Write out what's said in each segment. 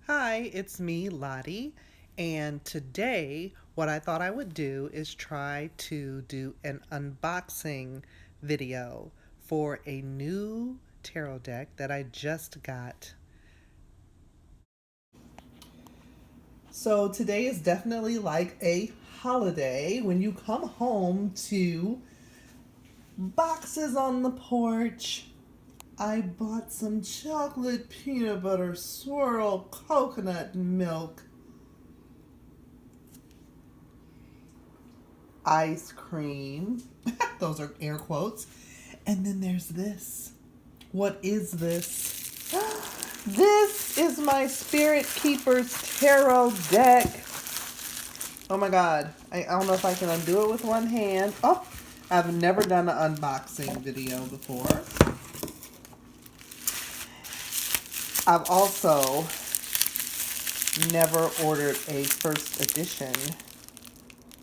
Hi, it's me, Lottie, and today what I thought I would do is try to do an unboxing video for a new tarot deck that I just got. So today is definitely like a holiday when you come home to boxes on the porch. I bought some chocolate peanut butter swirl coconut milk, ice cream. Those are air quotes. And then there's this. What is this? This is my Spirit Keepers Tarot deck. Oh my God. I don't know if I can undo it with one hand. Oh, I've never done an unboxing video before. I've also never ordered a first edition.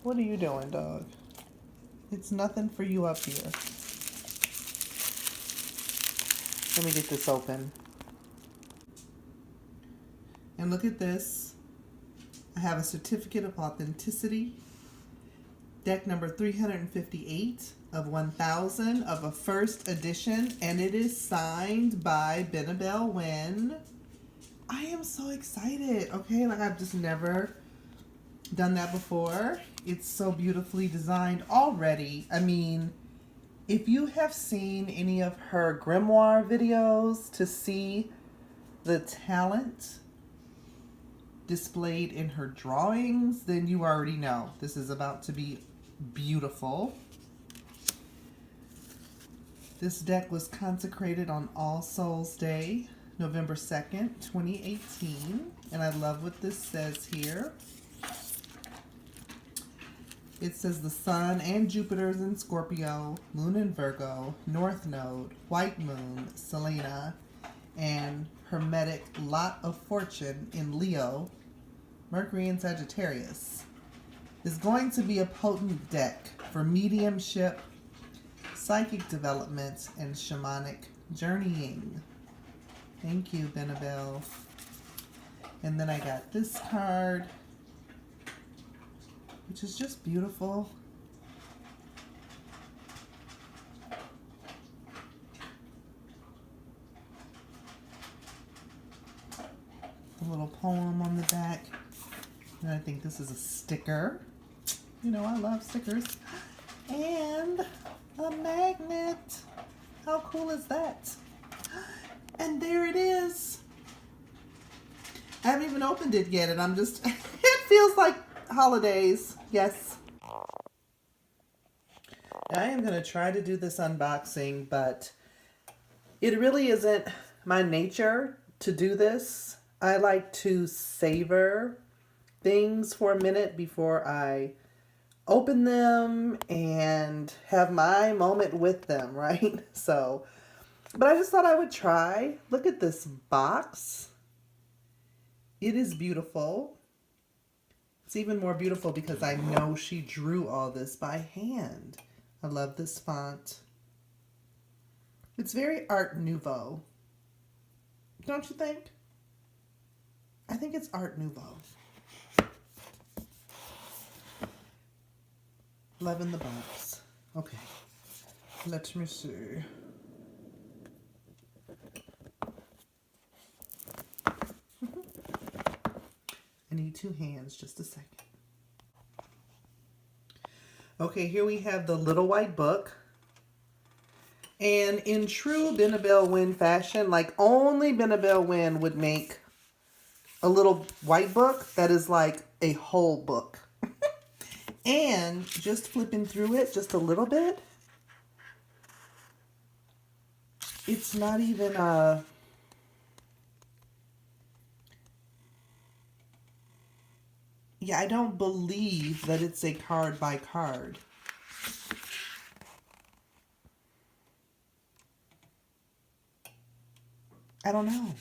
What are you doing, dog? It's nothing for you up here. Let me get this open. And look at this. I have a certificate of authenticity. Deck number 358 of 1000 of a first edition. And it is signed by Benebell Wen. I am so excited. Okay, like I've just never done that before. It's so beautifully designed already. I mean, if you have seen any of her grimoire videos to see the talent displayed in her drawings, then you already know this is about to be beautiful. This deck was consecrated on All Souls Day, November 2nd, 2018. And I love what this says here. It says the Sun and Jupiter's in Scorpio, Moon in Virgo, North Node, White Moon, Selena, and Hermetic Lot of Fortune in Leo, Mercury in Sagittarius. Is going to be a potent deck for mediumship, psychic development, and shamanic journeying. Thank you, Benebell. And then I got this card, which is just beautiful. A little poem on the back. And I think this is a sticker. You know, I love stickers. And a magnet. How cool is that? And there it is. I haven't even opened it yet, and I'm just, it feels like holidays. Yes. I am going to try to do this unboxing, but it really isn't my nature to do this. I like to savor things for a minute before I open them and have my moment with them, right? So, but I just thought I would try. Look at this box. It is beautiful. It's even more beautiful because I know she drew all this by hand. I love this font. It's very Art Nouveau. Don't you think? I think it's Art Nouveau. Loving the box. Okay. Let me see. I need two hands, just a second. Okay, here we have the little white book. And in true Benebell Wen fashion, like only Benebell Wen would make a little white book that is like a whole book. And just flipping through it just a little bit, it's not even a... Yeah, I don't believe that it's a card by card. I don't know.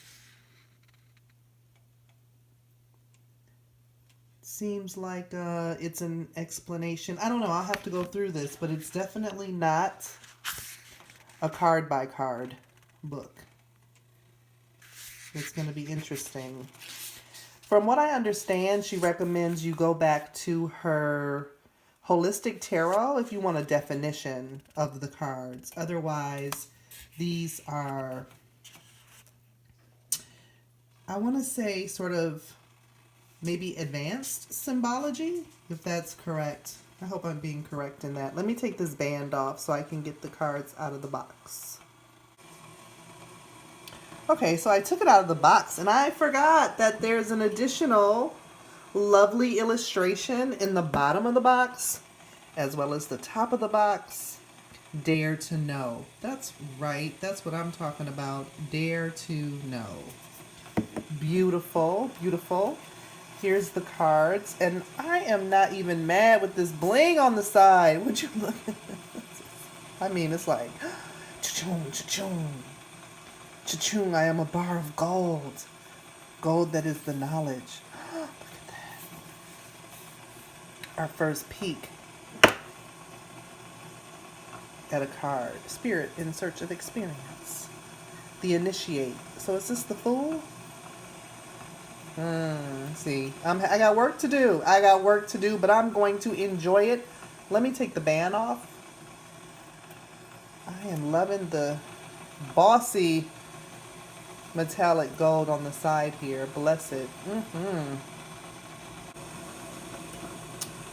Seems like it's an explanation. I don't know. I'll have to go through this, but it's definitely not a card by card book. It's going to be interesting. From what I understand, she recommends you go back to her Holistic Tarot if you want a definition of the cards. Otherwise, these are, I want to say, sort of maybe advanced symbology, if that's correct. I hope I'm being correct in that. Let me take this band off so I can get the cards out of the box. Okay, so I took it out of the box and I forgot that there's an additional lovely illustration in the bottom of the box as well as the top of the box. Dare to know. That's right. That's what I'm talking about. Dare to know. Beautiful, beautiful. Here's the cards, and I am not even mad with this bling on the side. Would you look at this? I mean, it's like cha-chung, cha-chung. Cha-chung, I am a bar of gold. Gold that is the knowledge. Look at that. Our first peek at a card. Spirit in search of experience. The initiate. So is this the Fool? See, I got work to do. I got work to do, but I'm going to enjoy it. Let me take the band off. I am loving the bossy metallic gold on the side here. Bless it.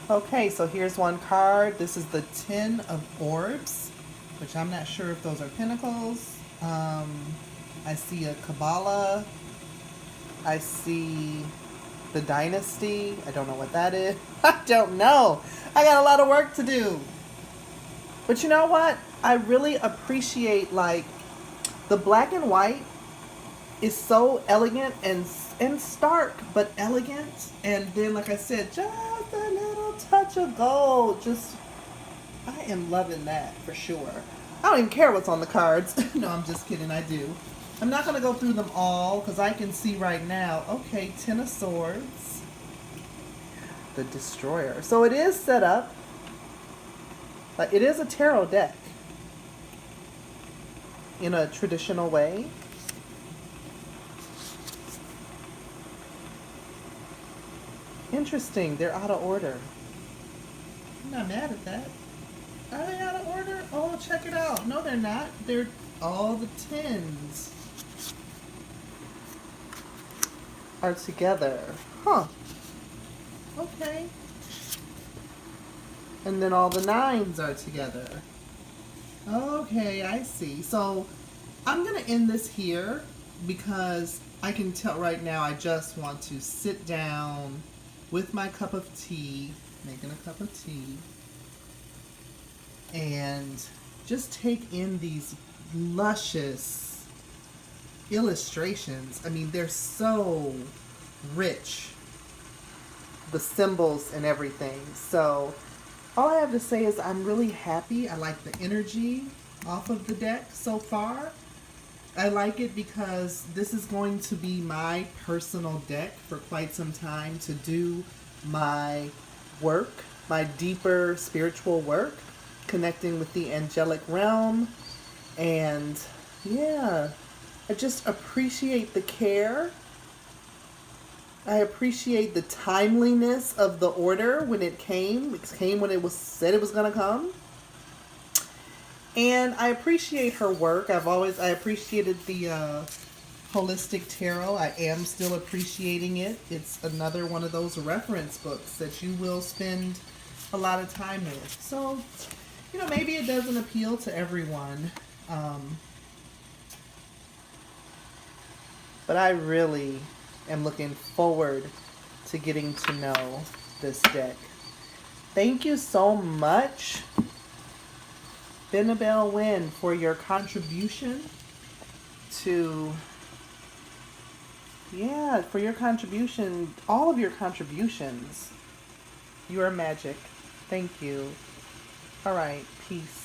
Okay, so here's one card. This is the 10 of Orbs, which I'm not sure if those are pentacles. I see a Kabbalah. I see the Dynasty. I don't know what that is. I don't know. I got a lot of work to do. But you know what? I really appreciate, like, the black and white is so elegant and stark, but elegant. And then, like I said, just a little touch of gold. Just, I am loving that for sure. I don't even care what's on the cards. No, I'm just kidding. I do. I'm not going to go through them all because I can see right now. Okay, 10 of Swords. The Destroyer. So it is set up. It is a tarot deck in a traditional way. Interesting. They're out of order. I'm not mad at that. Are they out of order? Oh, check it out. No, they're not. They're all the 10s are together. Huh. Okay. And then all the 9s are together. Okay, I see. So I'm going to end this here because I can tell right now I just want to sit down with my cup of tea, making a cup of tea, and just take in these luscious illustrations. I mean, they're so rich, the symbols and everything. So all I have to say is I'm really happy. I like the energy off of the deck so far. I like it because this is going to be my personal deck for quite some time to do my work, my deeper spiritual work, connecting with the angelic realm. And yeah, I just appreciate the care. I appreciate the timeliness of the order when it came. It came when it was said it was going to come. And I appreciate her work. I appreciated the Holistic Tarot. I am still appreciating it. It's another one of those reference books that you will spend a lot of time with. So, you know, maybe it doesn't appeal to everyone. But I really am looking forward to getting to know this deck. Thank you so much, Benebell Wen, for your contribution to, for your contribution, all of your contributions. You are magic. Thank you. All right, peace.